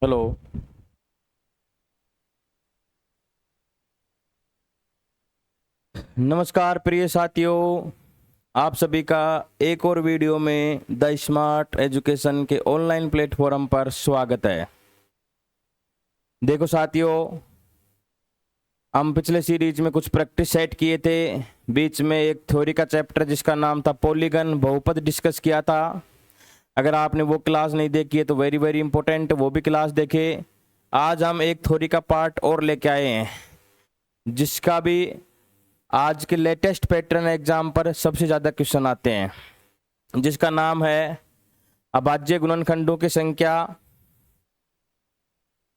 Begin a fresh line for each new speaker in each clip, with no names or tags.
Hello. नमस्कार प्रिय साथियों, आप सभी का एक और वीडियो में द स्मार्ट एजुकेशन के ऑनलाइन प्लेटफॉर्म पर स्वागत है। देखो साथियों, हम पिछले सीरीज में कुछ प्रैक्टिस सेट किए थे। बीच में एक थ्योरी का चैप्टर जिसका नाम था पॉलीगन बहुपद डिस्कस किया था। अगर आपने वो क्लास नहीं देखी है तो वेरी वेरी इंपॉर्टेंट, वो भी क्लास देखे। आज हम एक थ्योरी का पार्ट और लेके आए हैं जिसका भी आज के लेटेस्ट पैटर्न एग्जाम पर सबसे ज़्यादा क्वेश्चन आते हैं, जिसका नाम है अभाज्य गुणनखंडों की संख्या,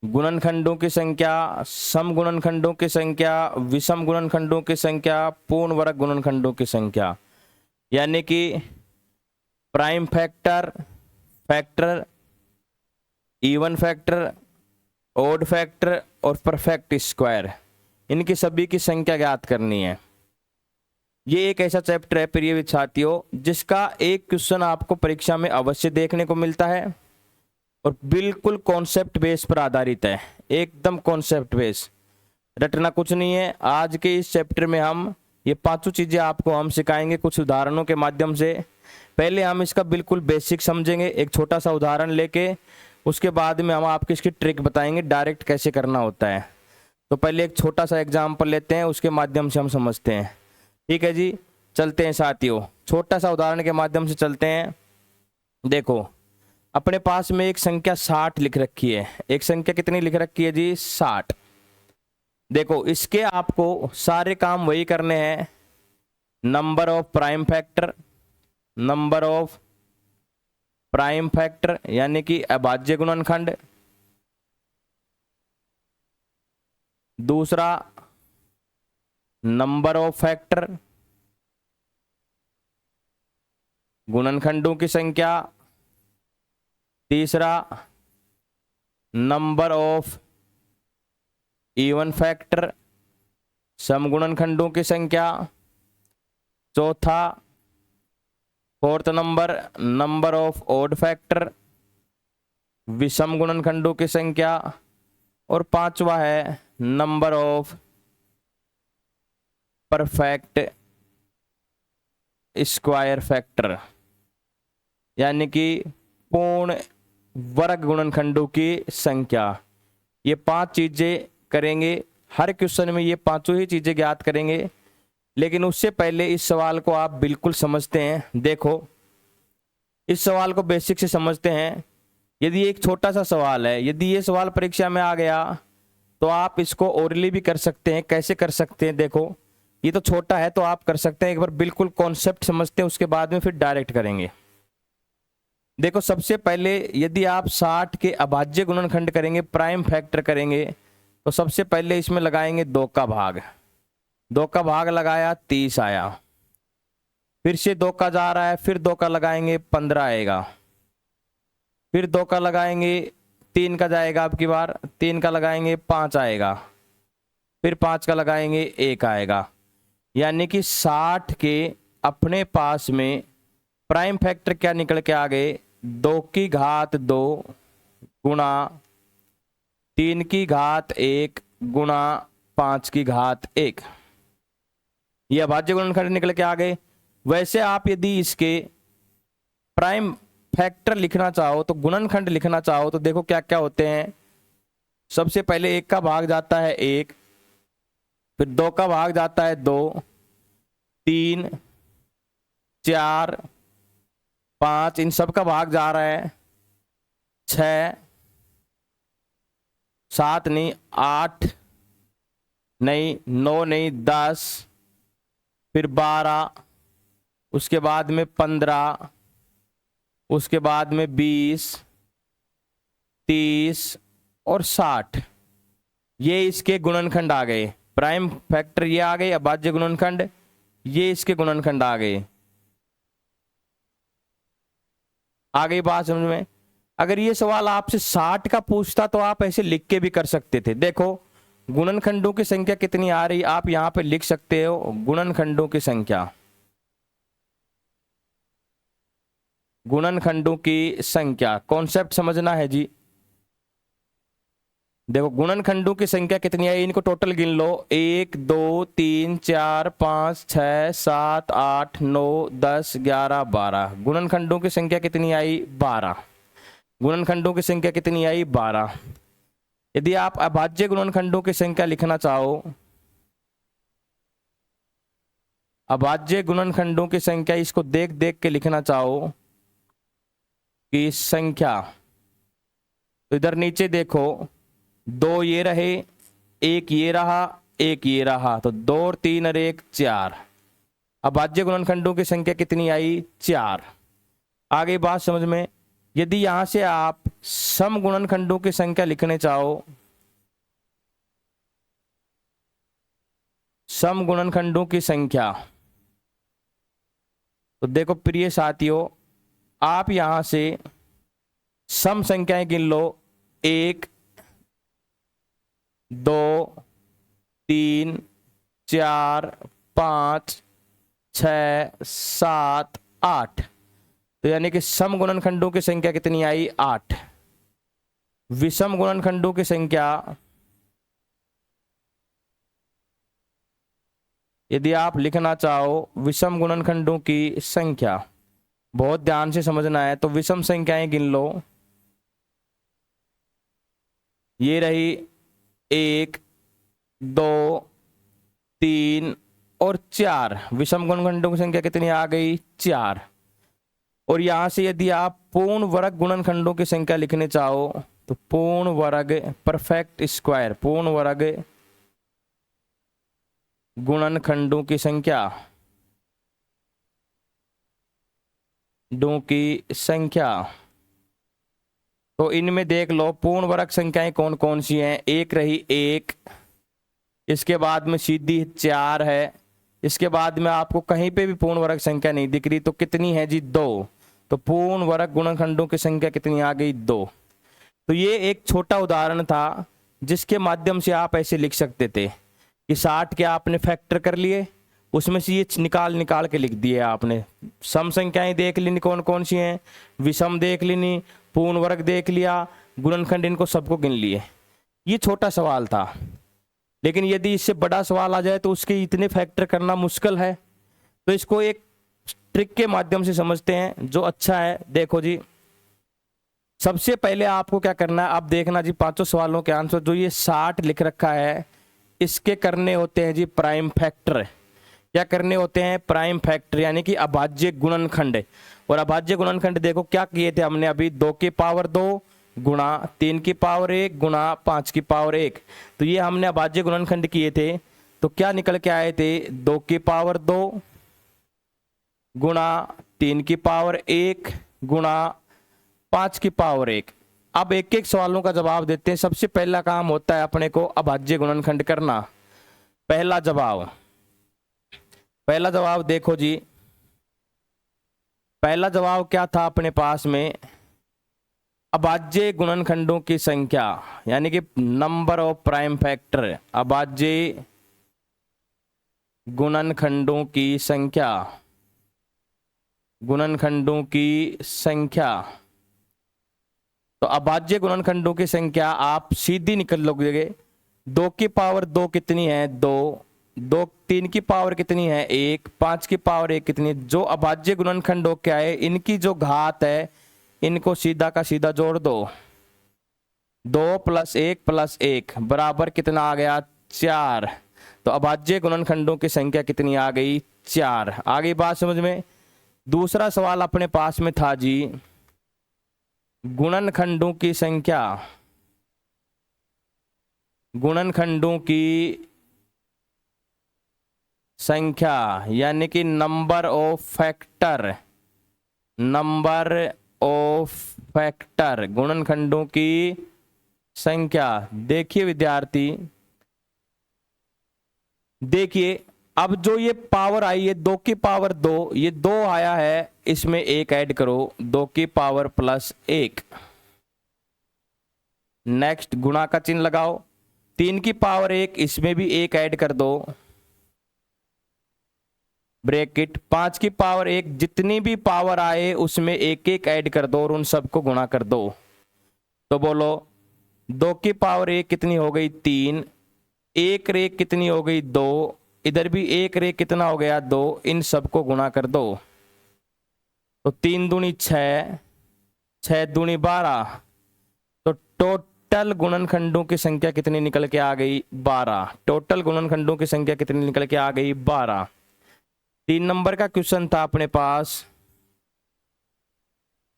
गुणनखंडों की संख्या, सम गुणनखंडों की संख्या, विषम गुणनखंडों की संख्या, पूर्ण वर्ग गुणनखंडों की संख्या। यानी कि prime factor, factor, even factor, odd factor और परफेक्ट स्क्वायर, इनकी सभी की संख्या ज्ञात करनी है। ये एक ऐसा चैप्टर है प्रिय छात्रियों जिसका एक क्वेश्चन आपको परीक्षा में अवश्य देखने को मिलता है और बिल्कुल कॉन्सेप्ट बेस पर आधारित है, एकदम कॉन्सेप्ट बेस, रटना कुछ नहीं है। आज के इस चैप्टर में हम ये पांचों चीजें आपको हम सिखाएंगे कुछ उदाहरणों के माध्यम से। पहले हम इसका बिल्कुल बेसिक समझेंगे एक छोटा सा उदाहरण लेके, उसके बाद में हम आपको इसकी ट्रिक बताएंगे डायरेक्ट कैसे करना होता है। तो पहले एक छोटा सा एग्जाम्पल लेते हैं, उसके माध्यम से हम समझते हैं। ठीक है जी, चलते हैं साथियों, छोटा सा उदाहरण के माध्यम से चलते हैं। देखो, अपने पास में एक संख्या 60 लिख रखी है। एक संख्या कितनी लिख रखी है जी? 60। देखो, इसके आपको सारे काम वही करने हैं, number of prime factor, number of prime factor यानी कि अभाज्य गुणनखंड, दूसरा नंबर ऑफ फैक्टर, गुणनखंडों की संख्या, तीसरा नंबर ऑफ इवन फैक्टर, सम गुणनखंडों की संख्या, चौथा fourth number number of odd factor, विषम गुणनखंडों की संख्या, और पांचवा है number of perfect square factor यानी कि पूर्ण वर्ग गुणनखंडों की संख्या। ये पांच चीजें करेंगे, हर क्वेश्चन में ये पांचों ही चीजें ज्ञात करेंगे। लेकिन उससे पहले इस सवाल को आप बिल्कुल समझते हैं। देखो, इस सवाल को बेसिक से समझते हैं। यदि एक छोटा सा सवाल है, यदि ये सवाल परीक्षा में आ गया तो आप इसको ओरली भी कर सकते हैं। कैसे कर सकते हैं? देखो, ये तो छोटा है तो आप कर सकते हैं, एक बार बिल्कुल कॉन्सेप्ट समझते हैं, उसके बाद में फिर डायरेक्ट करेंगे। देखो, सबसे पहले यदि आप 60 के अभाज्य गुणनखंड करेंगे, प्राइम फैक्टर करेंगे, तो सबसे पहले इसमें लगाएंगे 2 का भाग। 2 का भाग लगाया, 30 आया। फिर से 2 का जा रहा है, फिर 2 का लगाएंगे, 15 आएगा। फिर 2 का लगाएंगे, 3 का जाएगा, अब की बार 3 का लगाएंगे, 5 आएगा। फिर 5 का लगाएंगे, 1 आएगा। यानी कि 60 के अपने पास में प्राइम फैक्टर क्या निकल के आ गए? 2 की घात 2 गुणा 3 की घात 1 गुणा 5 की घात 1। ये अभाज्य गुणनखंड निकल के आ गए। वैसे आप यदि इसके प्राइम फैक्टर लिखना चाहो तो गुणनखंड लिखना चाहो तो देखो क्या क्या होते हैं। सबसे पहले 1 का भाग जाता है 1, फिर 2 का भाग जाता है 2, 3, 4, 5, इन सब का भाग जा रहा है 6, 7 नहीं, 8 नहीं, 9 नहीं, 10, फिर 12, उसके बाद में 15, उसके बाद में 20, 30 और 60। ये इसके गुणनखंड आ गए। प्राइम फैक्टर ये आ गए, अभाज्य गुणनखंड ये इसके गुणनखंड आ गए। आ गई बात समझ में? अगर ये सवाल आपसे 60 का पूछता तो आप ऐसे लिख के भी कर सकते थे। देखो, गुणनखंडों की संख्या कितनी आ रही, आप यहां पे लिख सकते हो गुणनखंडों की संख्या। गुणनखंडों की संख्या, कॉन्सेप्ट समझना है जी। देखो गुणनखंडों की संख्या कितनी है, इनको टोटल गिन लो। 1 2 3 4 5 6 7 8 9 10 11 12। गुणनखंडों की संख्या कितनी आई? 12। गुणनखंडों की संख्या कितनी आई? 12। यदि आप अभाज्य गुणनखंडों की संख्या लिखना चाहो, अभाज्य गुणनखंडों की संख्या, इसको देख देख के लिखना चाहो कि संख्या, तो इधर नीचे देखो, 2 ये रहे, 1 ये रहा, 1 ये रहा, तो 2 और 3 और 1 4। अभाज्य गुणनखंडों की संख्या कितनी आई? 4। आगे बात समझ में। यदि यहां से आप सम गुणनखंडों की संख्या लिखने चाहो, सम गुणनखंडों की संख्या, तो देखो प्रिय साथियों, आप यहां से सम संख्याएं गिन लो। 1 2 3 4 5 6 7 8। तो यानी कि सम गुणनखंडों की संख्या कितनी आई? 8। विषम गुणनखंडों की संख्या, यदि आप लिखना चाहो विषम गुणनखंडों की संख्या, बहुत ध्यान से समझना है, तो विषम संख्याएं गिन लो। ये रही 1 2 3 और 4। विषम गुणनखंडों की संख्या कितनी आ गई? 4। और यहां से यदि आप पूर्ण वर्ग गुणनखंडों की संख्या लिखने चाहो, तो पूर्ण वर्ग, परफेक्ट स्क्वायर, पूर्ण वर्ग गुणनखंडों की संख्या, तो इनमें देख लो पूर्ण वर्ग संख्याएं कौन कौन सी हैं। एक रही 1, इसके बाद में सीधी 4 है, इसके बाद में आपको कहीं पे भी पूर्ण वर्ग संख्या नहीं दिख रही, तो कितनी है जी? 2। तो पूर्ण वर्ग गुणनखंडों की संख्या कितनी आ गई? 2। तो ये एक छोटा उदाहरण था जिसके माध्यम से आप ऐसे लिख सकते थे कि 60 के आपने फैक्टर कर लिए, उसमें से ये निकाल निकाल के लिख दिए आपने। सम संख्याएं देख ली कौन कौन सी हैं, विषम देख ली, पूर्ण वर्ग देख लिया, गुणनखंड, इनको सबको गिन लिए। ये छोटा सवाल था, लेकिन यदि इससे बड़ा सवाल आ जाए तो उसके इतने फैक्टर करना मुश्किल है। तो इसको एक ट्रिक के माध्यम से समझते हैं जो अच्छा है। देखो जी, सबसे पहले आपको क्या करना है, आप देखना जी पांचों सवालों के आंसर जो ये 60 लिख रखा है, इसके करने होते हैं जी प्राइम फैक्टर। क्या करने होते हैं? प्राइम फैक्टर, यानी कि अभाज्य गुणनखंड। और अभाज्य गुणनखंड देखो क्या किए थे हमने अभी, 2 की पावर 2 गुणा 3 की पावर 1 गुणा 5 की पावर 1। तो ये हमने अभाज्य गुणनखंड किए थे, तो क्या निकल के आए थे? 2 की पावर 2 गुणा 3 की पावर 1 गुणा 5 की पावर 1। अब एक एक सवालों का जवाब देते हैं। सबसे पहला काम होता है अपने को अभाज्य गुणनखंड करना। पहला जवाब देखो जी, पहला जवाब क्या था अपने पास में? अभाज्य गुणनखंडों की संख्या, यानी कि नंबर ऑफ प्राइम फैक्टर, अभाज्य गुणनखंडों की संख्या, गुणनखंडों की संख्या। तो अभाज्य गुणनखंडों की संख्या आप सीधी निकल लोगे। 2 की पावर 2 कितनी है? 2। 3 की पावर कितनी है? 1। 5 की पावर 1 कितनी है? जो अभाज्य गुणनखंडों क्या है, इनकी जो घात है, इनको सीधा का सीधा जोड़ दो। 2 + 1 + 1 बराबर कितना आ गया? 4। तो अभाज्य गुणनखंडों की संख्या कितनी आ गई? 4। आगे बात समझ में। दूसरा सवाल अपने पास में था जी, गुणनखंडों की संख्या, गुणनखंडों की संख्या, यानी कि number of factor, number of factor, गुणनखंडों की संख्या। देखिए विद्यार्थी, देखिए अब जो ये पावर आई है 2 की पावर 2, ये 2 आया है, इसमें 1 ऐड करो, 2 की पावर +1। नेक्स्ट गुणा का चिन्ह लगाओ। 3 की पावर 1, इसमें भी 1 ऐड कर दो, ब्रैकेट। 5 की पावर 1, जितनी भी पावर आए उसमें 1 1 ऐड कर दो और उन सबको गुणा कर दो। तो बोलो 2 की पावर 1 कितनी हो गई 3, 1 रेख कितनी हो गई 2, इधर भी 1 रेख कितना हो गया 2, इन सबको गुणा कर दो। तो 3 दूनी 6, 6 दूनी 12, तो टोटल गुणनखंडों की संख्या कितनी निकल के आ गई 12। टोटल गुणनखंडों की संख्या कितनी निकल के आ गई 12। 3 नंबर का क्वेश्चन था अपने पास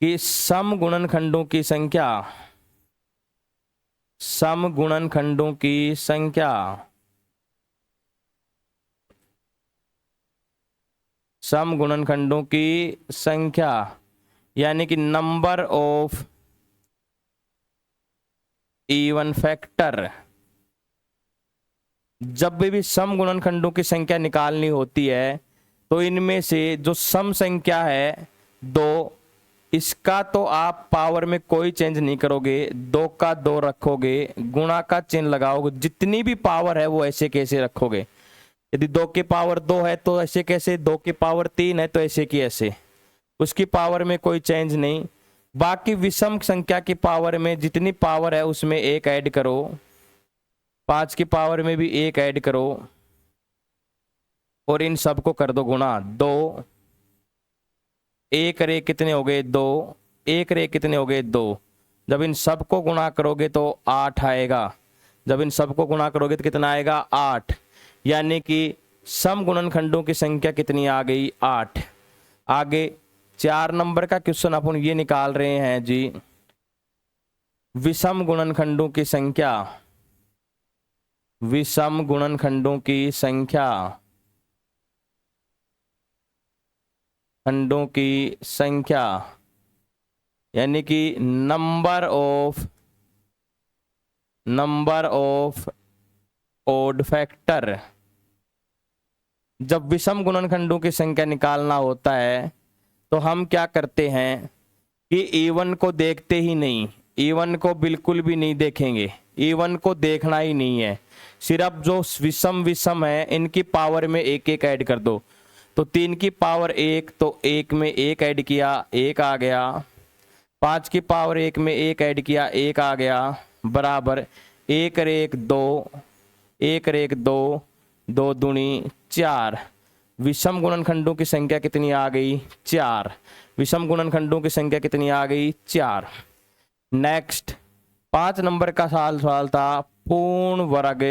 कि सम गुणनखंडों की संख्या, सम गुणनखंडों की संख्या, सम गुणनखंडों की संख्या यानी कि नंबर ऑफ इवन फैक्टर। जब भी सम गुणनखंडों की संख्या निकालनी होती है तो इनमें से जो सम संख्या है 2, इसका तो आप पावर में कोई चेंज नहीं करोगे, 2 का 2 रखोगे, गुणा का चिन्ह लगाओगे, जितनी भी पावर है वो ऐसे कैसे रखोगे। यदि 2 की पावर 2 है तो ऐसे कैसे, 2 की पावर 3 है तो ऐसे की ऐसे, उसकी पावर में कोई चेंज नहीं। बाकी विषम संख्या की पावर में जितनी पावर है उसमें 1 ऐड करो, 5 की पावर में भी 1 ऐड करो और इन सबको कर दो गुणा। 2 1 रे कितने हो गए 2, 1 रे कितने हो गए 2। जब इन सबको गुणा करोगे तो 8 आएगा, जब इन सबको गुणा करोगे तो कितना आएगा 8, यानी कि सम गुणनखंडों की संख्या कितनी आ गई 8। आगे 4 नंबर का क्वेश्चन अपन ये निकाल रहे हैं जी, विषम गुणनखंडों की संख्या, विषम गुणनखंडों की संख्या, खंडों की संख्या यानी कि नंबर ऑफ ओड फैक्टर। जब विषम गुणनखंडों की संख्या निकालना होता है तो हम क्या करते हैं कि इवन को देखते ही नहीं, इवन को बिल्कुल भी नहीं देखेंगे, इवन को देखना ही नहीं है, सिर्फ जो विषम है इनकी पावर में 1 1 ऐड कर दो। तो 3 की पावर 1, तो 1 में 1 ऐड किया 1 आ गया, 5 की पावर 1 में 1 ऐड किया 1 आ गया, बराबर 1 रेख 2, 1 रेख 2, 2 दूनी 4। विषम गुणनखंडों की संख्या कितनी आ गई 4, विषम गुणनखंडों की संख्या कितनी आ गई 4। नेक्स्ट 5 नंबर का सवाल था पूर्ण वर्ग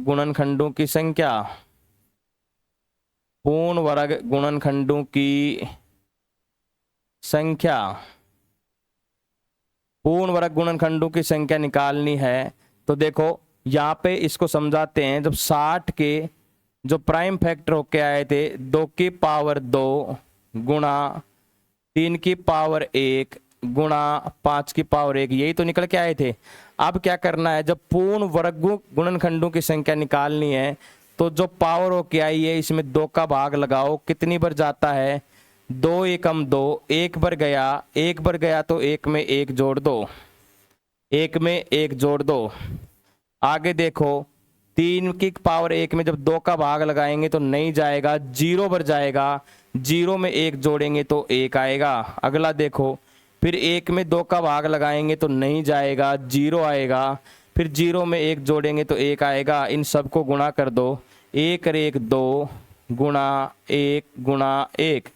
गुणनखंडों की संख्या, पूर्ण वर्ग गुणनखंडों की संख्या। पूर्ण वर्ग गुणनखंडों की संख्या निकालनी है तो देखो यहाँ पे इसको समझाते हैं। जब 60 के जो प्राइम फैक्टर होके आए थे 2 की पावर 2 गुणा 3 की पावर 1 गुणा 5 की पावर 1, यही तो निकल के आए थे। अब क्या करना है, जब पूर्ण वर्ग गुणनखंडों की संख्या निकालनी है तो जो पावर होके आई है इसमें 2 का भाग लगाओ, कितनी बार जाता है 2 एकम 2, 1 बार गया, 1 बार गया तो 1 में 1 जोड़ दो, 1 में 1 जोड़ दो। आगे देखो 3 की पावर 1 में जब 2 का भाग लगाएंगे तो नहीं जाएगा, 0 पर जाएगा, 0 में 1 जोड़ेंगे तो 1 आएगा। अगला देखो फिर 1 में 2 का भाग लगाएंगे तो नहीं जाएगा, 0 आएगा, फिर 0 में 1 जोड़ेंगे तो 1 आएगा। इन सबको गुणा कर दो, 1 रेख 2 गुणा 1 गुणा 1,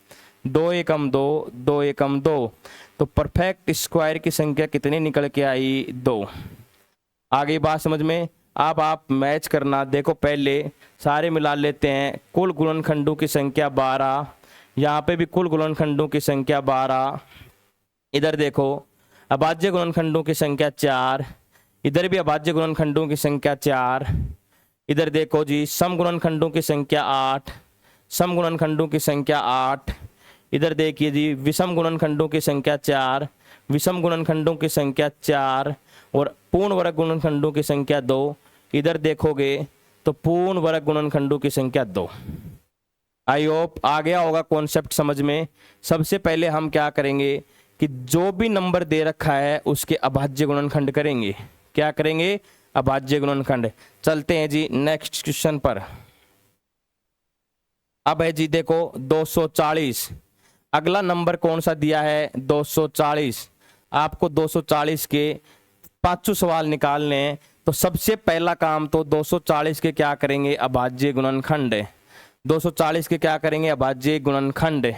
2 एकम 2, 2 एकम 2, तो परफेक्ट स्क्वायर की संख्या कितनी निकल के आई 2। आगे बात समझ में। अब आप मैच करना, देखो पहले सारे मिला लेते हैं। कुल गुणनखंडों की संख्या 12, यहाँ पे भी कुल गुणनखंडों की संख्या 12, इधर देखो अभाज्य गुणनखंडों की संख्या 4, इधर भी अभाज्य गुणनखंडों की संख्या 4, इधर देखो जी सम गुणनखंडों की संख्या 8, सम गुणनखंडों की संख्या 8, इधर देखिए जी विषम गुणनखंडों की संख्या 4, विषम गुणनखंडों की संख्या 4 और पूर्ण वर्ग गुणनखंडों की संख्या 2। इधर देखोगे तो पूर्ण वर्ग गुणनखंडों की संख्या 2। आई होप आ गया होगा कॉन्सेप्ट समझ में। सबसे पहले हम क्या करेंगे कि जो भी नंबर दे रखा है उसके अभाज्य गुणनखंड करेंगे। क्या करेंगे, अभाज्य गुणनखंड। चलते हैं जी नेक्स्ट क्वेश्चन पर। अब है जी देखो 240। अगला नंबर कौन सा दिया है 240। आपको 240 के पांचों सवाल निकालने हैं। तो सबसे पहला काम तो 240 के क्या करेंगे अभाज्य गुणनखंड। 240 के क्या करेंगे अभाज्य गुणनखंड।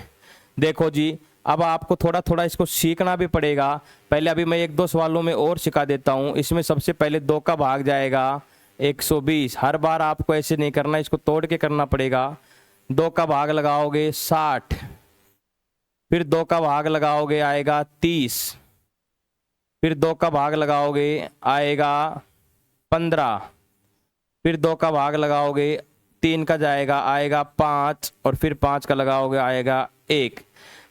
देखो जी अब आपको थोड़ा थोड़ा इसको सीखना भी पड़ेगा। पहले अभी मैं एक दो सवालों में और सिखा देता हूँ। इसमें सबसे पहले 2 का भाग जाएगा 120। हर बार आपको ऐसे नहीं करना, इसको तोड़ के करना पड़ेगा। 2 का भाग लगाओगे 60, फिर 2 का भाग लगाओगे आएगा 30, फिर 2 का भाग लगाओगे आएगा 15, फिर 2 का भाग लगाओगे 3 का जाएगा आएगा 5, और फिर 5 का लगाओगे आएगा 1।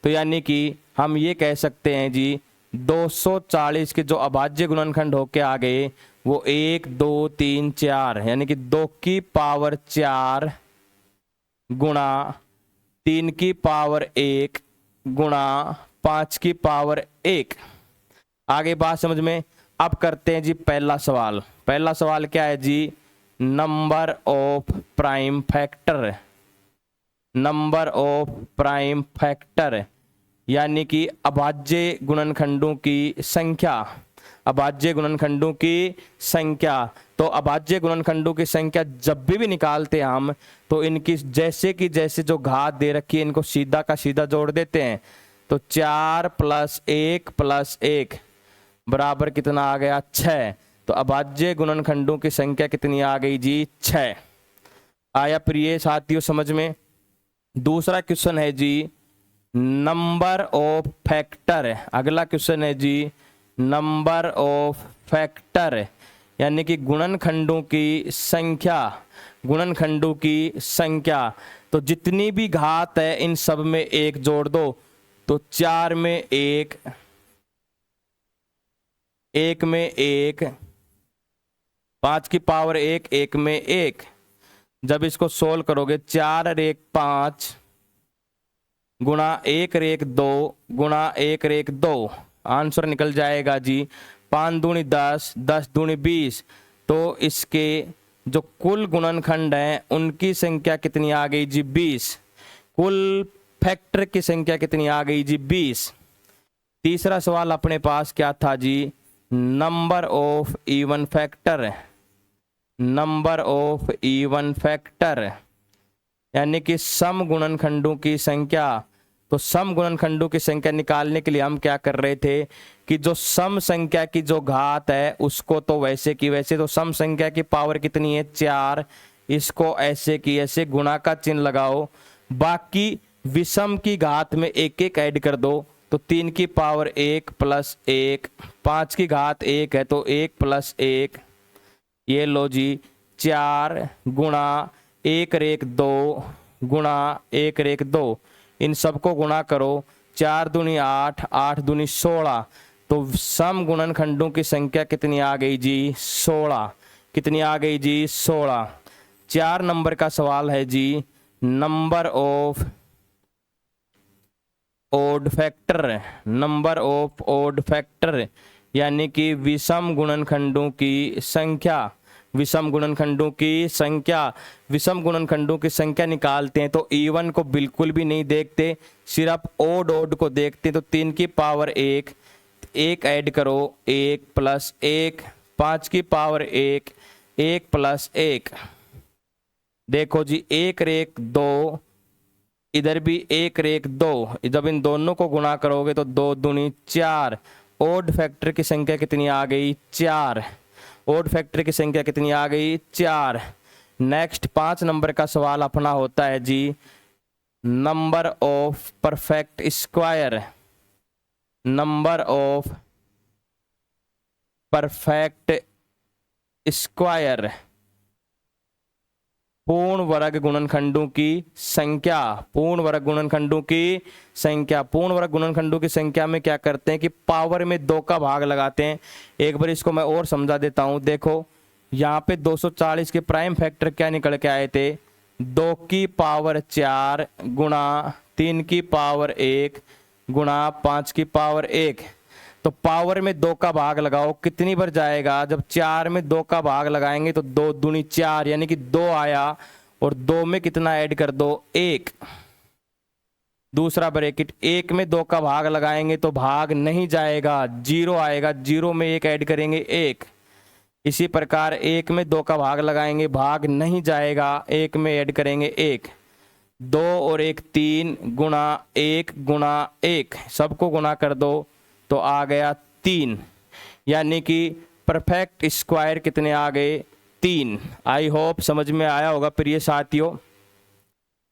तो यानी कि हम ये कह सकते हैं जी 240 के जो अभाज्य गुणनखंड होके आ गए वो 1 2 3 4, यानी कि 2 की पावर 4 गुणा 3 की पावर 1 गुणा 5 की पावर 1। आगे बात समझ में। अब करते हैं जी पहला सवाल। पहला सवाल क्या है जी number of prime factor. Number of prime factor यानी कि अभाज्य गुणनखंडों की संख्या। अभाज्य गुणनखंडों की संख्या। तो अभाज्य गुणनखंडों की संख्या जब भी निकालते हैं हम तो इनकी जैसे कि जैसे जो घात दे रखी है इनको सीधा का सीधा जोड़ देते हैं। तो 4 + 1 + 1 बराबर कितना आ गया 6। तो अभाज्य गुणनखंडों की संख्या कितनी आ गई जी 6। आया प्रिय साथियों समझ में। दूसरा क्वेश्चन है जी नंबर ऑफ फैक्टर। अगला क्वेश्चन है जी नंबर ऑफ फैक्टर यानी कि गुणनखंडों की संख्या। गुणनखंडों की संख्या। तो जितनी भी घात है इन सब में 1 जोड़ दो। तो 4 में 1, 1 में 1, 5 की पावर 1, 1 में 1। जब इसको सोल्व करोगे 4 और 1 5 गुणा 1 और 1 2 गुणा 1 और 1 2 आंसर निकल जाएगा जी 5 दूनी 10, 10 दूनी 20। तो इसके जो कुल गुणनखंड हैं उनकी संख्या कितनी आ गई जी 20। कुल फैक्टर की संख्या कितनी आ गई जी 20। तीसरा सवाल अपने पास क्या था जी number of even factor. Number of even factor यानी कि सम गुणनखंडों की संख्या। तो सम गुणनखंडों की संख्या निकालने के लिए हम क्या कर रहे थे कि जो सम संख्या की जो घात है उसको तो वैसे की वैसे, तो सम संख्या की पावर कितनी है 4, इसको ऐसे की ऐसे गुणा का चिन्ह लगाओ। बाकी विषम की घात में 1 1 ऐड कर दो। तो 3 की पावर 1 + 1, 5 की घात 1 है तो 1 + 1, ये लो जी 4 गुणा 1 और 1 2 गुणा 1 और 1 2। इन सबको गुणा करो 4 दूनी 8, 8 दूनी 16। तो सम गुणनखंडों की संख्या कितनी आ गई जी 16। कितनी आ गई जी 16। 4 नंबर का सवाल है जी number of odd factor. Number of odd factor यानी कि विषम गुणनखंडों की संख्या। विषम गुणनखंडों की संख्या। विषम गुणनखंडों की संख्या निकालते हैं तो इवन को बिल्कुल भी नहीं देखते, सिर्फ ओड ओड को देखते हैं। तो 3 की पावर 1, 1 ऐड करो 1 + 1, 5 की पावर 1, 1 + 1। देखो जी 1 और 1 2, इधर भी 1 और 1 2। जब इन दोनों को गुणा करोगे तो 2 दूनी 4। ओड फैक्टर की संख्या कितनी आ गई 4। ओड फैक्टर की संख्या कितनी आ गई 4। नेक्स्ट 5 नंबर का सवाल अपना होता है जी number of perfect square. Number of perfect square पूर्ण वर्ग गुणनखंडों की संख्या। पूर्ण वर्ग गुणनखंडों की संख्या। पूर्ण वर्ग गुणनखंडों की संख्या में क्या करते हैं कि पावर में 2 का भाग लगाते हैं। एक बार इसको मैं और समझा देता हूं। देखो यहाँ पे 240 के प्राइम फैक्टर क्या निकल के आए थे 2 की पावर 4 गुणा 3 की पावर 1 गुणा 5 की पावर 1। तो पावर में 2 का भाग लगाओ कितनी बार जाएगा। जब 4 में 2 का भाग लगाएंगे तो 2 दूनी 4 यानी कि 2 आया, और 2 में कितना ऐड कर दो 1। दूसरा ब्रैकेट, एक में दो का भाग लगाएंगे तो भाग नहीं जाएगा, जीरो आएगा, जीरो में एक ऐड करेंगे एक। इसी प्रकार एक में दो का भाग लगाएंगे, भाग नहीं जाएगा, एक में ऐड करेंगे एक। दो और एक तीन, गुणा एक, सबको गुणा कर दो तो आ गया तीन, यानी कि परफेक्ट स्क्वायर कितने आ गए, तीन। आई होप समझ में आया होगा प्रिय साथियों,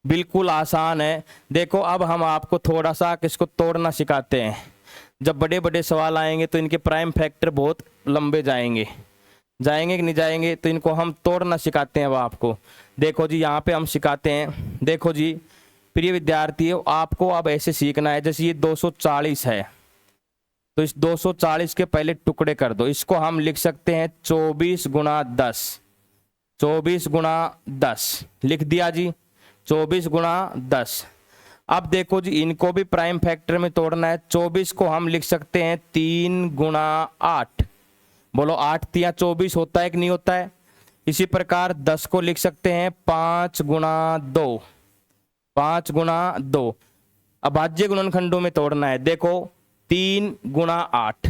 बिल्कुल आसान है। देखो अब हम आपको थोड़ा सा किसको तोड़ना सिखाते हैं। जब बड़े बड़े सवाल आएंगे तो इनके प्राइम फैक्टर बहुत लंबे जाएंगे कि नहीं जाएंगे, तो इनको हम तोड़ना सिखाते हैं अब आपको। देखो जी यहाँ पे हम सिखाते हैं, देखो जी प्रिय विद्यार्थियों, आपको अब ऐसे सीखना है, जैसे ये 240 है तो इस 240 के पहले टुकड़े कर दो। इसको हम लिख सकते हैं 24 गुणा 10, 24 गुणा 10 लिख दिया जी, 24 गुणा 10। अब देखो जी इनको भी प्राइम फैक्टर में तोड़ना है। 24 को हम लिख सकते हैं 3 गुणा 8, बोलो 8 तिया 24 होता है कि नहीं होता है। इसी प्रकार 10 को लिख सकते हैं 5 गुणा 2, 5 गुणा 2। अभाज्य गुणनखंडों में तोड़ना है। देखो 3 गुणा 8,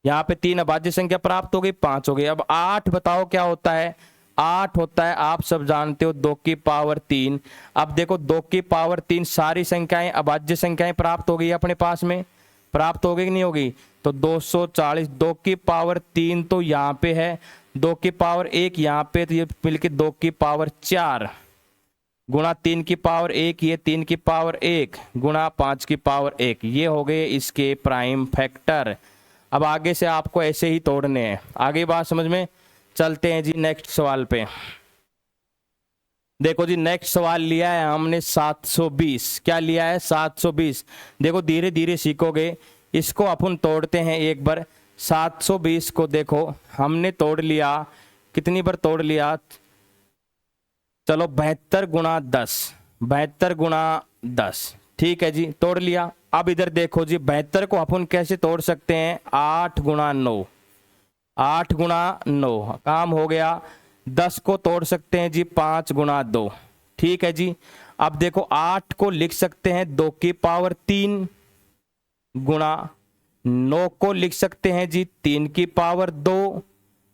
यहाँ पे 3 अभाज्य संख्या प्राप्त हो गई, 5 हो गई। अब 8 बताओ क्या होता है, 8 होता है, आप सब जानते हो 2 की पावर 3। अब देखो 2 की पावर 3 सारी संख्याएं अभाज्य संख्याएं प्राप्त हो गई, अपने पास में प्राप्त हो गई कि नहीं होगी। तो 240, 2 की पावर 3 तो यहाँ पे है, 2 की पावर 1 यहाँ पे, तो ये मिलके 2 की पावर 4 गुणा 3 की पावर 1, ये 3 की पावर 1 गुणा 5 की पावर 1, ये हो गए इसके प्राइम फैक्टर। अब आगे से आपको ऐसे ही तोड़ने हैं। आगे बात समझ में, चलते हैं जी नेक्स्ट सवाल पे। देखो जी नेक्स्ट सवाल लिया है हमने 720, क्या लिया है 720। देखो धीरे धीरे सीखोगे, इसको अपन तोड़ते हैं एक बार। 720 को देखो हमने तोड़ लिया, कितनी बार तोड़ लिया, चलो 72 गुणा 10, 72 गुणा 10, ठीक है जी तोड़ लिया। अब इधर देखो जी 72 को अपन कैसे तोड़ सकते हैं, 8 गुणा 9, 8 गुणा 9 काम हो गया। 10 को तोड़ सकते हैं जी 5 गुणा 2, ठीक है जी। अब देखो 8 को लिख सकते हैं 2 की पावर 3 गुणा 9 को लिख सकते हैं जी 3 की पावर 2,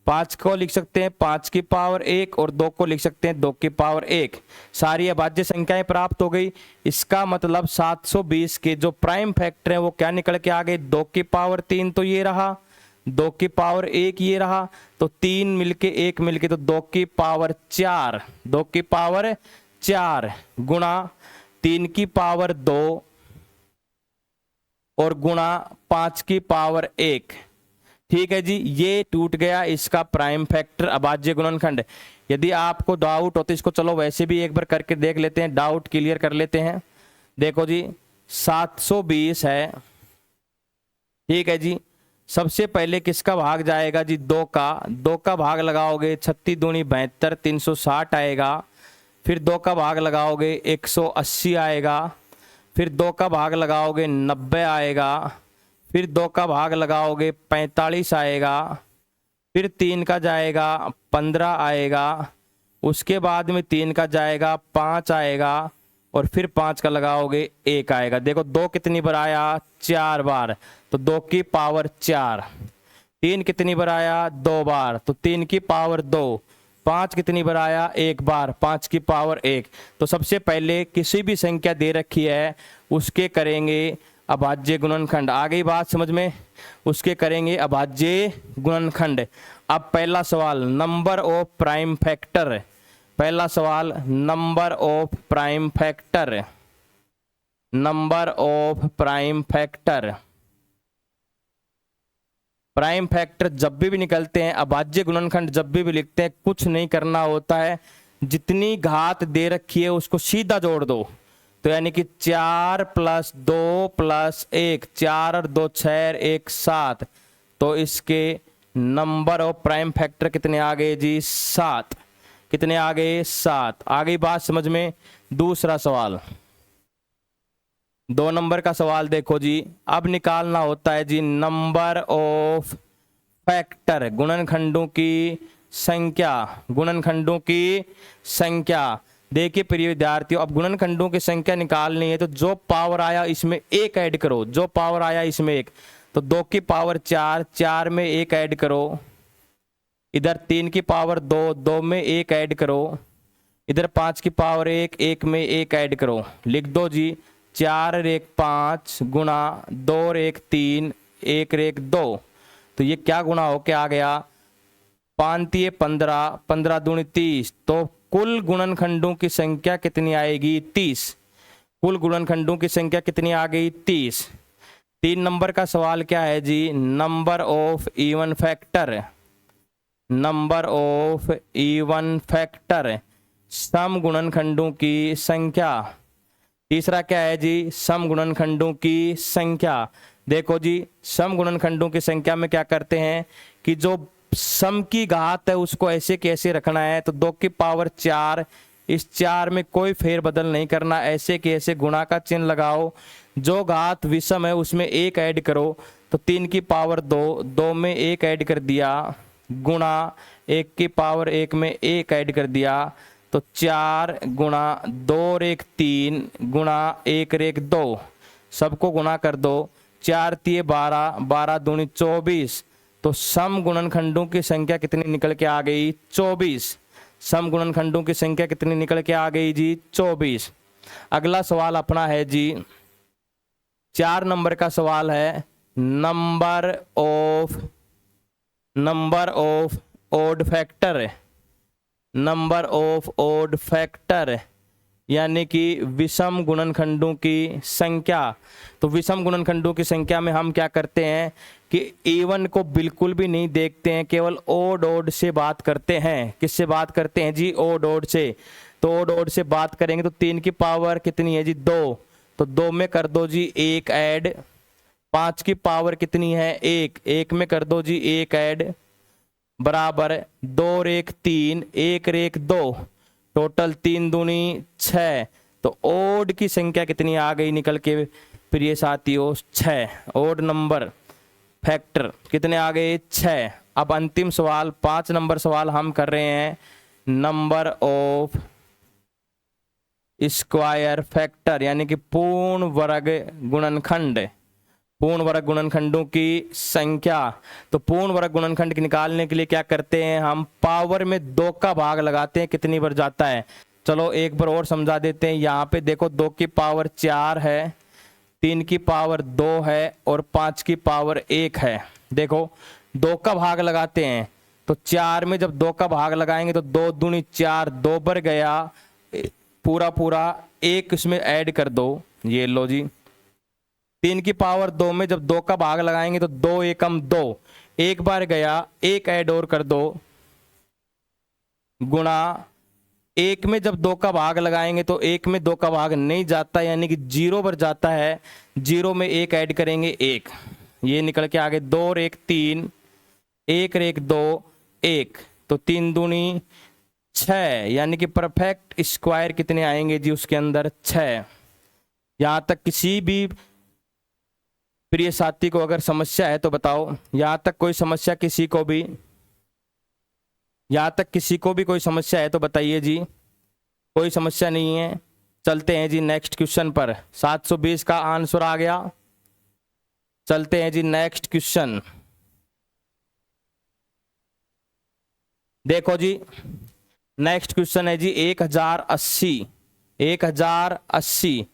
5 को लिख सकते हैं 5 की पावर 1 और 2 को लिख सकते हैं 2 की पावर 1। सारी अभाज्य संख्याएं प्राप्त हो गई। इसका मतलब 720 के जो प्राइम फैक्टर है वो क्या निकल के आ गए, 2 की पावर 3 तो ये रहा, 2 की पावर 1 ये रहा, तो 3 मिलके 1 मिलके तो 2 की पावर 4, 2 की पावर 4 गुणा 3 की पावर 2 और गुणा 5 की पावर 1, ठीक है जी। ये टूट गया इसका प्राइम फैक्टर अभाज्य गुणनखंड। यदि आपको डाउट हो तो इसको चलो वैसे भी एक बार करके देख लेते हैं, डाउट क्लियर कर लेते हैं। देखो जी 720 है, ठीक है जी। सबसे पहले किसका भाग जाएगा जी, 2 का, 2 का भाग लगाओगे 36 दूनी 72, 360 आएगा। फिर 2 का भाग लगाओगे 180 आएगा। फिर 2 का भाग लगाओगे 90 आएगा। फिर 2 का भाग लगाओगे 45 आएगा। फिर 3 का जाएगा 15 आएगा। उसके बाद में 3 का जाएगा 5 आएगा और फिर 5 का लगाओगे 1 आएगा। देखो 2 कितनी बार आया, 4 बार, तो 2 की पावर 4। 3 कितनी बार आया, 2 बार, तो 3 की पावर 2। 5 कितनी बार आया, 1 बार, 5 की पावर 1। तो सबसे पहले किसी भी संख्या दे रखी है उसके करेंगे अभाज्य गुणनखंड। आ गई बात समझ में, उसके करेंगे अभाज्य गुणनखंड। अब पहला सवाल नंबर ऑफ प्राइम फैक्टर, पहला सवाल number of prime factor, number of prime factor. Prime factor जब भी निकलते हैं, अभाज्य गुणनखंड जब भी लिखते हैं, कुछ नहीं करना होता है, जितनी घात दे रखी है उसको सीधा जोड़ दो। तो यानी कि 4 + 2 + 1, 4 और 2 6, 1 7, तो इसके नंबर ऑफ प्राइम फैक्टर कितने आ गए जी, 7। कितने आ गए, 7। आ गई बात समझ में। दूसरा सवाल, 2 नंबर का सवाल देखो जी। अब निकालना होता है जी नंबर ऑफ फैक्टर, गुणनखंडों की संख्या, गुणनखंडों की संख्या। देखिए प्रिय विद्यार्थियों, अब गुणनखंडों की संख्या निकालनी है तो जो पावर आया इसमें एक ऐड करो, जो पावर आया इसमें एक, तो 2 की पावर 4, 4 में एक ऐड करो, इधर 3 की पावर 2, 2 में एक ऐड करो, इधर 5 की पावर 1, 1 में एक ऐड करो। लिख दो जी, 4 और 1 5 गुणा 2 और 1 3, 1 और 1 2। तो ये क्या गुणा होके आ गया, 5 तिये 15, 15 दूनी 30। तो कुल गुणनखंडों की संख्या कितनी आएगी, 30। कुल गुणनखंडों की संख्या कितनी आ गई, 30। 3 नंबर का सवाल क्या है जी, number of even factor, number of even factor, सम गुणनखंडों की संख्या। तीसरा क्या है जी, सम गुणनखंडों की संख्या। देखो जी, सम गुणनखंडों की संख्या में क्या करते हैं कि जो सम की घात है उसको ऐसे कैसे रखना है, तो 2 की पावर 4, इस 4 में कोई फेरबदल नहीं करना, ऐसे के ऐसे गुणा का चिन्ह लगाओ। जो घात विषम है उसमें एक ऐड करो, तो 3 की पावर 2, 2 में एक ऐड कर दिया, गुणा 1 की पावर 1 में एक ऐड कर दिया, तो 4 गुणा 2 और 1 3 गुणा 1 और 1 2, सबको गुणा कर दो। 4 तिये 12, 12 दूनी 24। तो सम गुणनखंडों की संख्या कितनी निकल के आ गई, 24। सम गुणनखंडों की संख्या कितनी निकल के आ गई जी, 24। अगला सवाल अपना है जी 4 नंबर का सवाल है, number of odd factor, number of odd factor यानी कि विषम गुणनखंडों की संख्या। तो विषम गुणनखंडों की संख्या में हम क्या करते हैं कि इवन को बिल्कुल भी नहीं देखते हैं, केवल ओड ओड से बात करते हैं। किससे बात करते हैं जी, ओड ओड से। तो ओड ओड से बात करेंगे तो 3 की पावर कितनी है जी, 2, तो 2 में कर दो जी एक ऐड। 5 की पावर कितनी है, 1, 1 में कर दो जी एक ऐड, बराबर 2 और 1 3, 1 और 1 2, टोटल 3 दूनी 6। तो ओड की संख्या कितनी आ गई निकल के प्रिय साथियों, 6। ओड नंबर फैक्टर कितने आ गए, 6। अब अंतिम सवाल 5 नंबर सवाल हम कर रहे हैं, नंबर ऑफ स्क्वायर फैक्टर यानी कि पूर्ण वर्ग गुणनखंड, पूर्ण वर्ग गुणनखंडों की संख्या। तो पूर्ण वर्ग गुणनखंड निकालने के लिए क्या करते हैं, हम पावर में 2 का भाग लगाते हैं, कितनी बार जाता है। चलो एक बार और समझा देते हैं। यहाँ पे देखो 2 की पावर 4 है, 3 की पावर 2 है और 5 की पावर 1 है। देखो 2 का भाग लगाते हैं, तो 4 में जब 2 का भाग लगाएंगे तो 2 दूनी 4, 2 बार गया, पूरा पूरा 1 इसमें ऐड कर दो, ये लो जी। 3 की पावर 2 में जब 2 का भाग लगाएंगे तो 2 एकम 2, एक बार गया, 1 ऐड और कर दो, गुणा 1 में जब 2 का भाग लगाएंगे तो 1 में 2 का भाग नहीं जाता, यानी कि 0 पर जाता है, 0 में 1 ऐड करेंगे 1, ये निकल के आगे 2 और 1 3, 1 और 1 2 1, तो 3 दूनी 6, यानी कि परफेक्ट स्क्वायर कितने आएंगे जी उसके अंदर, 6। यहां तक किसी भी प्रिय साथी को अगर समस्या है तो बताओ, यहां तक कोई समस्या किसी को भी, यहां तक किसी को भी कोई समस्या है तो बताइए जी। कोई समस्या नहीं है, चलते हैं जी नेक्स्ट क्वेश्चन पर। 720 का आंसर आ गया, चलते हैं जी नेक्स्ट क्वेश्चन। देखो जी नेक्स्ट क्वेश्चन है जी 1080, 1080।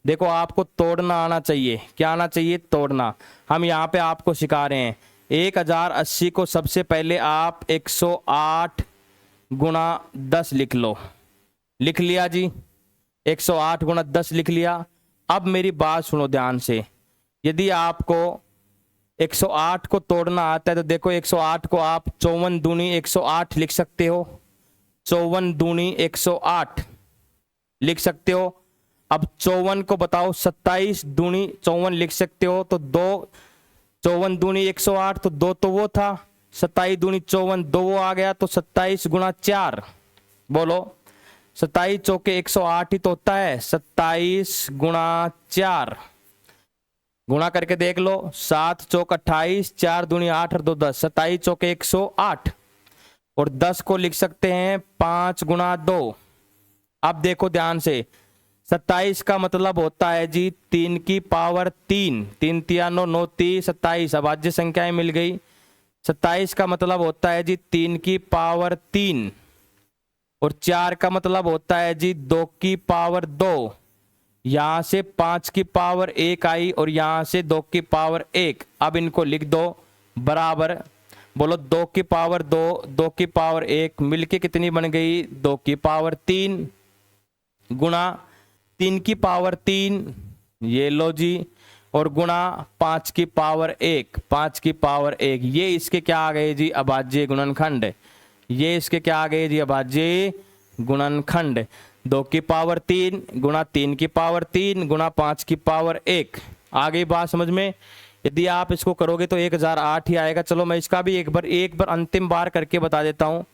देखो आपको तोड़ना आना चाहिए, क्या आना चाहिए, तोड़ना। हम यहाँ पे आपको सिखा रहे हैं 1080 को सबसे पहले आप 108 गुणा 10 लिख लो, लिख लिया जी, 108 गुणा 10 लिख लिया। अब मेरी बात सुनो ध्यान से, यदि आपको 108 को तोड़ना आता है तो देखो 108 को आप 54 दूनी 108 लिख सकते हो, 54 दूनी 108 लिख सकते हो। अब 54 को बताओ 27 दूनी 54 लिख सकते हो, तो 2 54 दूनी 108, तो 2 तो वो था, 27 दूनी 54 2 वो आ गया, तो 27 गुणा 4, बोलो 27 चौके 108 ही तो होता है, 27 गुणा 4 गुणा करके देख लो, 7 चौक 28, 4 दूनी 8 और 2 10, 27 चौके 108। और 10 को लिख सकते हैं 5 गुणा 2, अब देखो ध्यान से, 27 का मतलब होता है जी 3 की पावर 3, 3 तिया 9, 9 3 27, अभाज्य संख्याएं मिल गई। 27 का मतलब होता है जी 3 की पावर 3, और 4 का मतलब होता है जी 2 की पावर 2। यहां से 5 की पावर 1 आई और यहां से 2 की पावर 1। अब इनको लिख दो बराबर, बोलो 2 की पावर 2, 2 की पावर 1 मिलके कितनी बन गई, 2 की पावर 3 गुणा 3 की पावर 3, ये लो जी, और गुणा 5 की पावर 1, 5 की पावर 1। ये इसके क्या आ गए जी, अभाज्य गुणनखंड। ये इसके क्या आ गए जी, अभाज्य गुणनखंड। 2 की पावर 3 गुणा 3 की पावर 3 गुणा 5 की पावर 1। आ गई बात समझ में। यदि आप इसको करोगे तो 1008 ही आएगा। चलो मैं इसका भी एक बार अंतिम बार करके बता देता हूँ,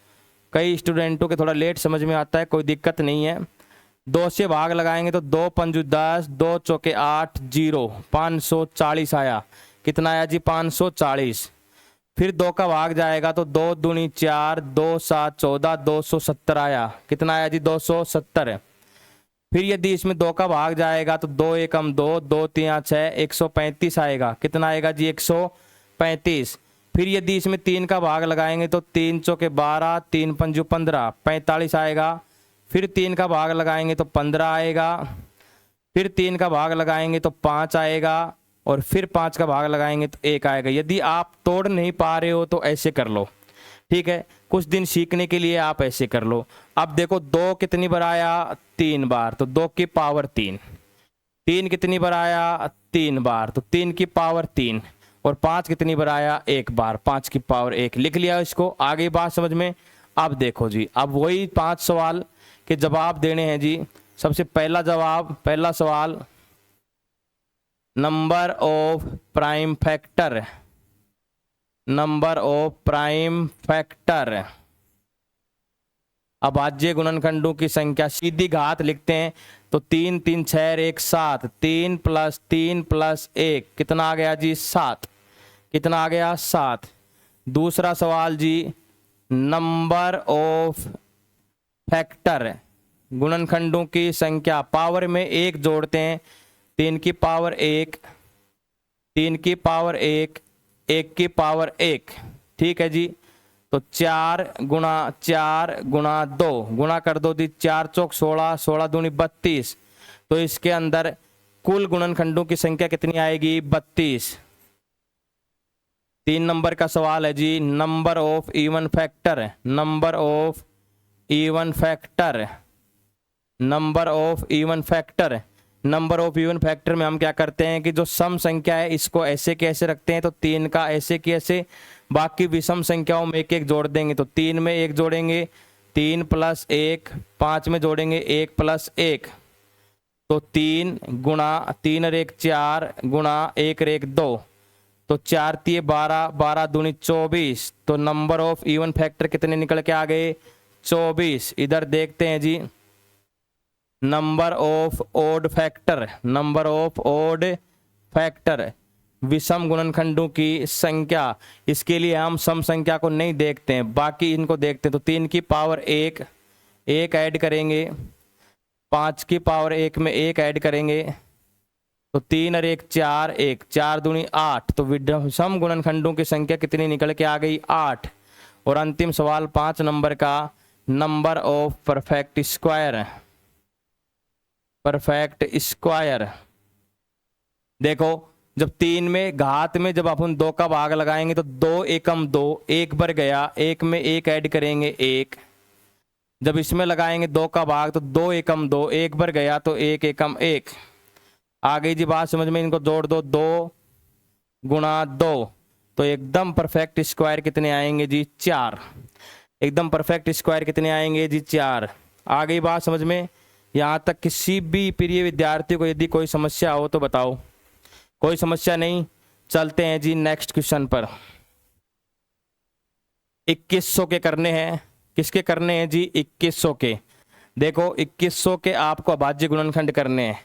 कई स्टूडेंटों के थोड़ा लेट समझ में आता है, कोई दिक्कत नहीं है। 2 से भाग लगाएंगे तो 2 पंजू 10, 2 चौके 8, 0, 540 आया। कितना आया जी, 540। फिर 2 का भाग जाएगा तो 2 दूनी 4, 2 7 14, 270 आया। कितना आया जी, 270। फिर यदि इसमें 2 का भाग जाएगा तो 2 एकम 2, 2 3 6, 135 आएगा। कितना आएगा जी, 135। फिर यदि इसमें 3 का भाग लगाएंगे तो 3 चौके 12, 3 पंजू 15, 45 आएगा। फिर 3 का भाग लगाएंगे तो 15 आएगा। फिर 3 का भाग लगाएंगे तो 5 आएगा, और फिर 5 का भाग लगाएंगे तो 1 आएगा। यदि आप तोड़ नहीं पा रहे हो तो ऐसे कर लो, ठीक है, कुछ दिन सीखने के लिए आप ऐसे कर लो। अब देखो 2 कितनी बार आया, 3 बार, तो 2 की पावर 3। 3 कितनी बार आया, 3 बार, तो 3 की पावर 3। और 5 कितनी बार आया, 1 बार, 5 की पावर 1। लिख लिया इसको, आ गई बात समझ में। अब देखो जी, अब वही 5 सवाल के जवाब देने हैं जी। सबसे पहला जवाब, पहला सवाल, number of prime factor, number of prime factor, अभाज्य गुणनखंडों की संख्या, सीधी घात लिखते हैं तो 3 3 6 1 7, 3 + 3 + 1 कितना आ गया जी, 7। कितना आ गया, 7। दूसरा सवाल जी, नंबर ऑफ फैक्टर, गुणनखंडों की संख्या, पावर में 1 जोड़ते हैं, 3 की पावर 1, 3 की पावर 1, 1 की पावर 1, ठीक है जी। तो 4 गुणा 2 गुणा कर दो जी, 4 चौक 16, 16 दूनी 32। तो इसके अंदर कुल गुणनखंडों की संख्या कितनी आएगी, 32। 3 नंबर का सवाल है जी, number of even factor, number of even factor, number of even factor. Number of even factor में हम क्या करते हैं कि जो सम संख्या है इसको ऐसे कैसे रखते हैं, तो 3 का ऐसे कैसे, बाकी विषम संख्याओं में 1 1 जोड़ देंगे। तो 3 में 1 जोड़ेंगे, 3 + 1, 5 में जोड़ेंगे 1 + 1, तो 3 गुणा 3 और 1 4 गुणा 1 और 1 2, तो 4 3 12, 12 दूनी 24। तो नंबर ऑफ इवन फैक्टर कितने निकल के आ गए, 24। इधर देखते हैं जी, number of odd factor, number of odd factor, विषम गुणनखंडों की संख्या। इसके लिए हम सम संख्या को नहीं देखते हैं, बाकी इनको देखते हैं। तो 3 की पावर 1, 1 ऐड करेंगे, 5 की पावर 1 में 1 ऐड करेंगे, तो 3 और 1 4, 1 4 दूनी 8। तो विषम गुणनखंडों की संख्या कितनी निकल के आ गई, 8। और अंतिम सवाल 5 नंबर का, number of perfect square, perfect square. देखो जब 3 में घात में जब अपन 2 का भाग लगाएंगे तो 2 एकम 2, 1 बार गया, 1 में 1 ऐड करेंगे 1। जब इसमें लगाएंगे 2 का भाग तो 2 एकम 2, 1 बार गया तो 1 एकम 1। आ गई जी बात समझ में। इनको जोड़ दो, 2 गुणा 2, तो एकदम परफेक्ट स्क्वायर कितने आएंगे जी, 4। एकदम परफेक्ट स्क्वायर कितने आएंगे जी, 4। आ गई बात समझ में। यहाँ तक किसी भी प्रिय विद्यार्थी को यदि कोई समस्या हो तो बताओ। कोई समस्या नहीं, चलते हैं जी नेक्स्ट क्वेश्चन पर। 2100 के करने हैं। किसके करने हैं जी, 2100 के। देखो 2100 के आपको अभाज्य गुणनखंड करने हैं,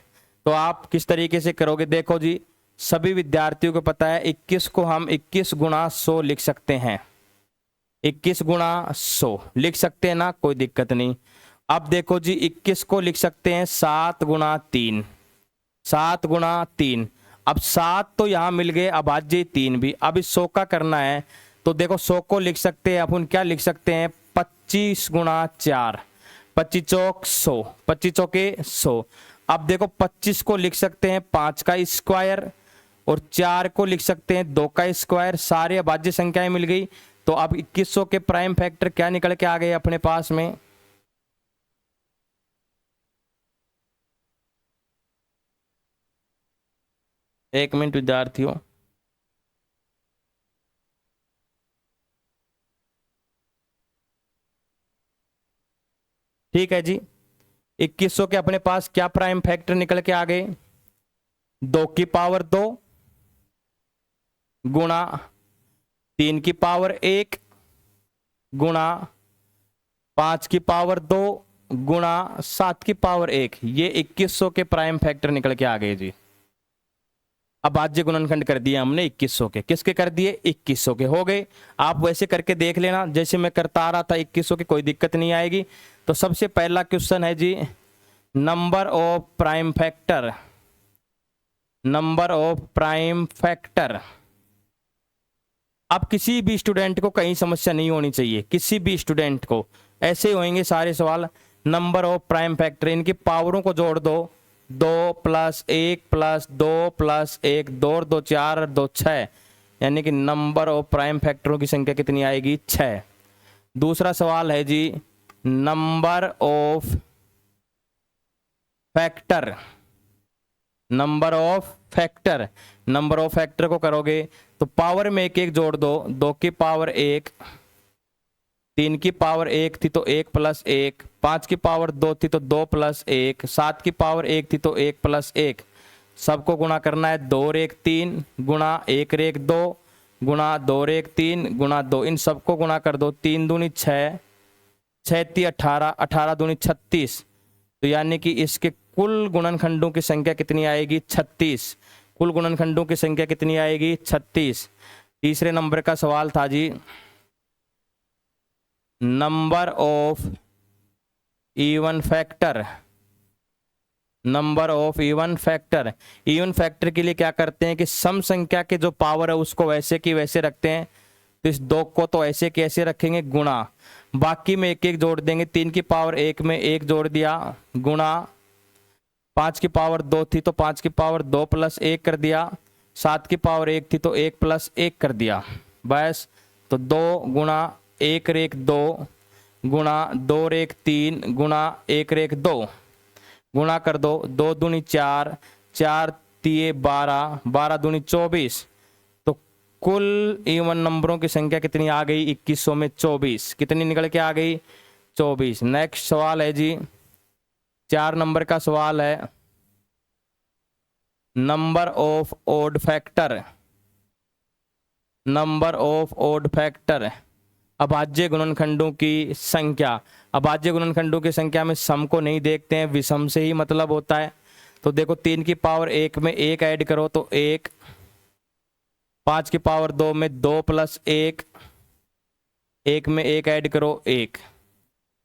तो आप किस तरीके से करोगे, देखो जी सभी विद्यार्थियों को पता है 21 को हम 21 गुणा 100 लिख सकते हैं। 21 गुणा 100 लिख सकते हैं ना, कोई दिक्कत नहीं। अब देखो जी 21 को लिख सकते हैं 7 गुणा 3, 7 गुणा 3। अब 7 तो यहाँ मिल गए, अभाज्य 3 भी। अब इस 100 का करना है तो देखो 100 को लिख सकते हैं अपन, क्या लिख सकते हैं 25 गुणा 4, 25 चौक 100, 25 चौके 100। अब देखो 25 को लिख सकते हैं 5 का स्क्वायर और 4 को लिख सकते हैं 2 का स्क्वायर। सारे अभाज्य संख्याएं मिल गई। तो अब 2100 के प्राइम फैक्टर क्या निकल के आ गए अपने पास में, एक मिनट विद्यार्थियों। ठीक है जी, 2100 के अपने पास क्या प्राइम फैक्टर निकल के आ गए, 2 की पावर 2 गुणा 3 की पावर 1 गुणा 5 की पावर 2 गुणा 7 की पावर 1। ये 2100 के प्राइम फैक्टर निकल के आ गए जी। अब अभाज्य गुणनखंड कर दिए हमने 2100 के, किसके कर दिए 2100 के हो गए। आप वैसे करके देख लेना जैसे मैं करता आ रहा था 2100 की, कोई दिक्कत नहीं आएगी। तो सबसे पहला क्वेश्चन है जी number of prime factor, number of prime factor. अब किसी भी स्टूडेंट को कहीं समस्या नहीं होनी चाहिए, किसी भी स्टूडेंट को ऐसे होंगे सारे सवाल। नंबर ऑफ प्राइम फैक्टर, इनकी पावरों को जोड़ दो, 2 + 1 + 2 + 1, 2 और 2 4 और 2 6, यानी कि नंबर ऑफ प्राइम फैक्टरों की संख्या कितनी आएगी 6। दूसरा सवाल है जी number of factor, number of factor. Number of factor को करोगे तो पावर में एक एक जोड़ दो, 2 की पावर 1, 3 की पावर 1 थी तो 1 + 1, 5 की पावर 2 थी तो 2 + 1, 7 की पावर 1 थी तो 1 + 1। सबको गुणा करना है, 2 और 1 3 गुणा 1 और 1 2 गुणा 2 और 1 3 गुणा 2, इन सबको गुणा कर दो, 3 दूनी 6, 6 × 18, 18 दूनी 36। तो यानी कि इसके कुल गुणनखंडों की संख्या कितनी आएगी 36। कुल गुणनखंडों की संख्या कितनी आएगी 36। तीसरे नंबर का सवाल था जी number of even factor, number of even factor. Even factor के लिए क्या करते हैं कि सम संख्या के जो पावर है उसको वैसे की वैसे रखते हैं। तो इस 2 को तो ऐसे के ऐसे रखेंगे गुणा, बाकी में एक एक जोड़ देंगे, 3 की पावर 1 में 1 जोड़ दिया गुणा, 5 की पावर 2 थी तो 5 की पावर 2 + 1 कर दिया, 7 की पावर 1 थी तो 1 + 1 कर दिया बस। तो 2 गुणा 1 और 1 2 गुणा 2 और 1 3 गुणा 1 और 1 2 गुणा कर दो, 2 दूनी 4, 4 तिये 12, 12 दूनी 24। तो कुल इवन नंबरों की संख्या कितनी आ गई 2100 में 24, कितनी निकल के आ गई 24। नेक्स्ट सवाल है जी 4 नंबर का सवाल है number of odd factor, number of odd factor. अभाज्य गुणनखंडों की संख्या, अभाज्य गुणनखंडों की संख्या में सम को नहीं देखते हैं, विषम से ही मतलब होता है। तो देखो 3 की पावर 1 में 1 ऐड करो तो 1, 5 की पावर 2 में 2 + 1, 1 में 1 ऐड करो 1,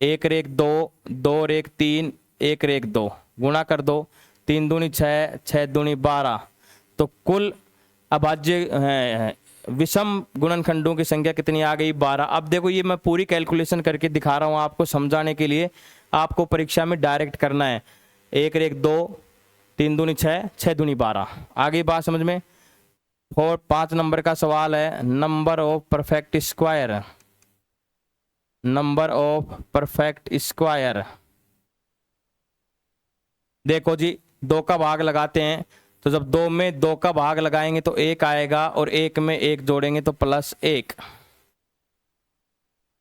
1 और 1 2, 2 और 1 3, 1 और 1 2 गुणा कर दो, 3 दूनी 6, 6 दूनी 12। तो कुल अभाज्य विषम गुणनखंडों की संख्या कितनी आ गई 12। अब देखो ये मैं पूरी कैलकुलेशन करके दिखा रहा हूँ आपको समझाने के लिए, आपको परीक्षा में डायरेक्ट करना है। 1 और 1 2, 3 दूनी 6, 6 दूनी 12। आगे बात समझ में। और 5 नंबर का सवाल है number of perfect square, number of perfect square. देखो जी 2 का भाग लगाते हैं, तो जब 2 में 2 का भाग लगाएंगे तो 1 आएगा और 1 में 1 जोड़ेंगे तो +1।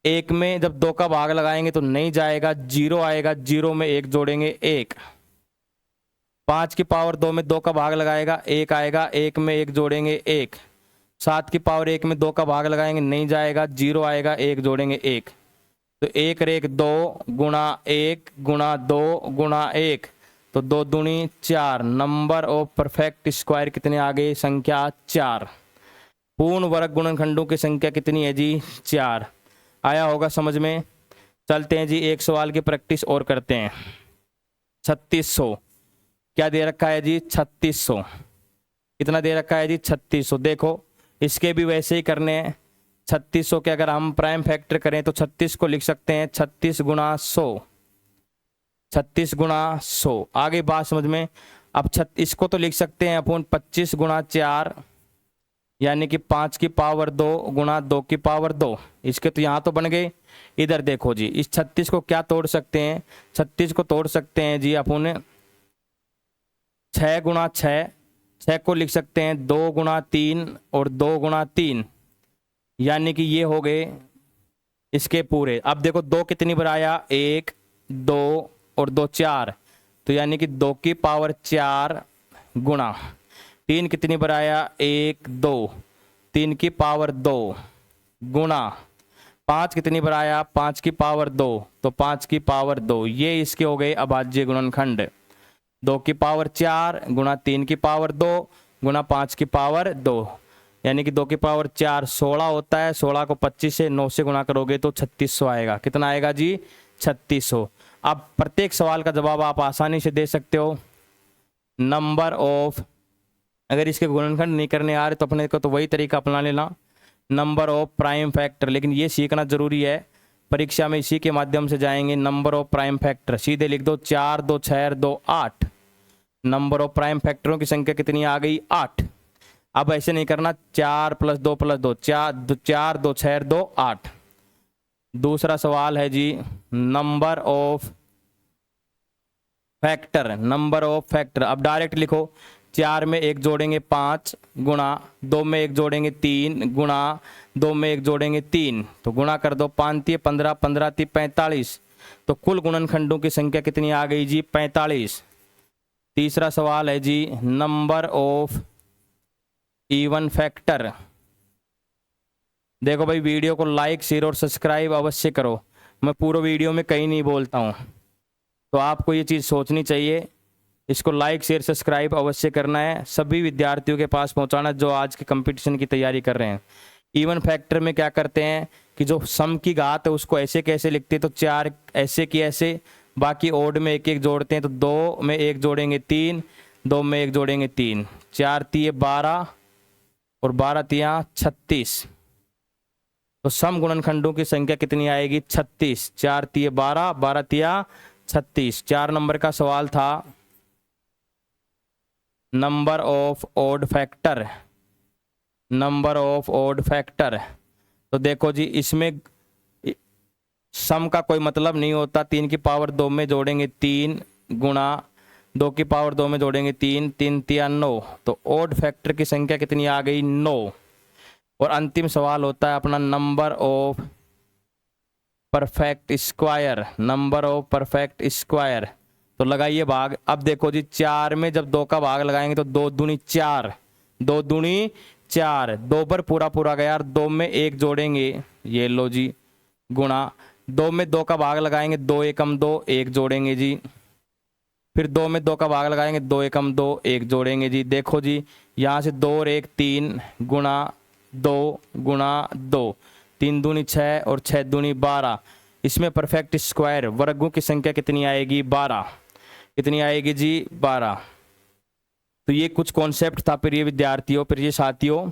1 में जब 2 का भाग लगाएंगे तो नहीं जाएगा, 0 आएगा, 0 में 1 जोड़ेंगे 1। 5 की पावर 2 में 2 का भाग लगाएगा 1 आएगा, 1 में 1 जोड़ेंगे 1। 7 की पावर 1 में 2 का भाग लगाएंगे नहीं जाएगा, 0 आएगा, 1 जोड़ेंगे 1। तो 1 और 1 2 गुणा 1 गुणा 2 गुणा 1, तो 2 दूनी 4। नंबर ऑफ परफेक्ट स्क्वायर कितने आ गए संख्या 4। पूर्ण वर्ग गुणनखंडों की संख्या कितनी है जी 4। आया होगा समझ में। चलते हैं जी, एक सवाल की प्रैक्टिस और करते हैं। 3600 क्या दे रखा है जी? 3600 कितना दे रखा है जी? 3600। देखो इसके भी वैसे ही करने हैं। 3600 के अगर हम प्राइम फैक्टर करें तो 36 को लिख सकते हैं 36 गुणा 100, 36 गुणा 100। आगे बात समझ में। अब इसको तो लिख सकते हैं अपन 25 गुणा 4, यानी कि 5 की पावर 2 गुणा 2 की पावर 2। इसके तो यहाँ तो बन गए। इधर देखो जी, इस 36 को क्या तोड़ सकते हैं? 36 को तोड़ सकते हैं जी अपन 6 गुणा 6, 6 को लिख सकते हैं 2 गुणा 3 और 2 गुणा 3, यानी कि ये हो गए इसके पूरे। अब देखो 2 कितनी बार आया? 1 2 और 2 4, तो यानी कि 2 की पावर 4 गुणा 3 कितनी बार आया? 1 2, 3 की पावर 2 गुणा 5 कितनी बार आया? 5 की पावर 2, तो 5 की पावर 2। ये इसके हो गए अभाज्य गुणनखंड। 2 की पावर 4 गुणा 3 की पावर 2 गुणा 5 की पावर 2, यानी कि 2 की पावर 4 16 होता है। 16 को 25 से 9 से गुणा करोगे तो 3600 आएगा। कितना आएगा जी? 3600। अब प्रत्येक सवाल का जवाब आप आसानी से दे सकते हो। नंबर ऑफ, अगर इसके गुणनखंड नहीं करने आ रहे तो अपने को तो वही तरीका अपना लेना, नंबर ऑफ प्राइम फैक्टर। लेकिन ये सीखना जरूरी है, परीक्षा में इसी के माध्यम से जाएंगे। नंबर ऑफ प्राइम फैक्टर सीधे लिख दो 4 2 6 2 8। नंबर ऑफ प्राइम फैक्टरों की संख्या कितनी आ गई? 8। अब ऐसे नहीं करना 4 + 2 + 2, 4 2 6 2 8। दूसरा सवाल है जी number of factor, number of factor. अब डायरेक्ट लिखो, 4 में 1 जोड़ेंगे 5 गुणा 2 में 1 जोड़ेंगे 3 गुणा 2 में 1 जोड़ेंगे 3, तो गुणा कर दो 5 × 15, 15 × 45, तो कुल गुणनखंडों की संख्या कितनी आ गई जी? 45। तीसरा सवाल है जी नंबर ऑफ इवन फैक्टर। देखो भाई, वीडियो को लाइक शेयर और सब्सक्राइब अवश्य करो। मैं पूरा वीडियो में कहीं नहीं बोलता हूँ, तो आपको ये चीज़ सोचनी चाहिए। इसको लाइक शेयर सब्सक्राइब अवश्य करना है, सभी विद्यार्थियों के पास पहुंचाना जो आज के कंपटीशन की तैयारी कर रहे हैं। इवन फैक्टर में क्या करते हैं कि जो सम की घात है उसको ऐसे कैसे लिखते हैं, तो 4 ऐसे की ऐसे, बाकी ओड में 1 1 जोड़ते हैं, तो 2 में 1 जोड़ेंगे 3, 2 में 1 जोड़ेंगे 3, 4 × 12 और 12 × 36, तो सम गुणनखंडों की संख्या कितनी आएगी? 36। 4 × 12, 12 × 36। 4 नंबर का सवाल था number of odd factor, number of odd factor. तो देखो जी, इसमें सम का कोई मतलब नहीं होता। 3 की पावर 2 में जोड़ेंगे 3 गुणा 2 की पावर 2 में जोड़ेंगे 3, 3 × 9, तो ऑड फैक्टर की संख्या कितनी आ गई? 9। और अंतिम सवाल होता है अपना number of perfect square, number of perfect square. तो लगाइए भाग। अब देखो जी, 4 में जब 2 का भाग लगाएंगे तो 2 दूनी 4, 2 दूनी 4, 2 पर पूरा पूरा गया। 2 में 1 जोड़ेंगे, ये लो जी, गुणा 2 में 2 का भाग लगाएंगे 2 एकम 2, 1 जोड़ेंगे जी। फिर 2 में 2 का भाग लगाएंगे 2 एकम 2, 1 जोड़ेंगे जी। देखो जी, यहाँ से 2 और 1 3 गुणा 2 गुणा 2, 3 दूनी 6 और 6 दूनी 12। इसमें परफेक्ट स्क्वायर वर्गों की संख्या कितनी आएगी? 12। कितनी आएगी जी? 12। तो ये कुछ कॉन्सेप्ट था प्रिय विद्यार्थियों, प्रिय साथियों,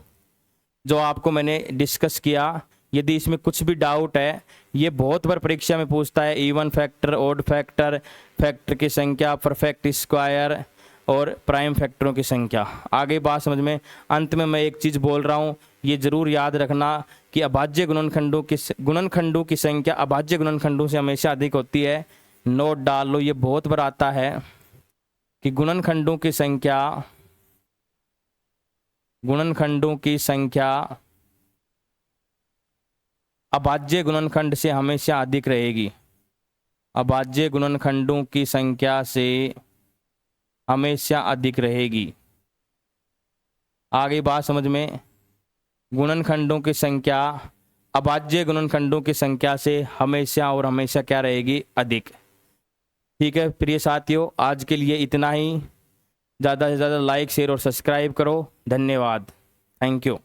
जो आपको मैंने डिस्कस किया। यदि इसमें कुछ भी डाउट है, ये बहुत बार परीक्षा में पूछता है, even factor, odd factor, factor की संख्या, परफेक्ट स्क्वायर और प्राइम फैक्टरों की संख्या। आगे बात समझ में। अंत में मैं एक चीज़ बोल रहा हूँ, ये जरूर याद रखना कि अभाज्य गुणनखंडों की संख्या अभाज्य गुणनखंडों से हमेशा अधिक होती है। नोट डाल लो, ये बहुत बार आता है कि गुणनखंडों की संख्या अभाज्य गुणनखंड से हमेशा अधिक रहेगी। अभाज्य गुणनखंडों की संख्या से हमेशा अधिक रहेगी। आगे बात समझ में। गुणनखंडों की संख्या अभाज्य गुणनखंडों की संख्या से हमेशा और हमेशा क्या रहेगी? अधिक। ठीक है प्रिय साथियों, आज के लिए इतना ही। ज़्यादा से ज़्यादा लाइक शेयर और सब्सक्राइब करो। धन्यवाद। Thank you.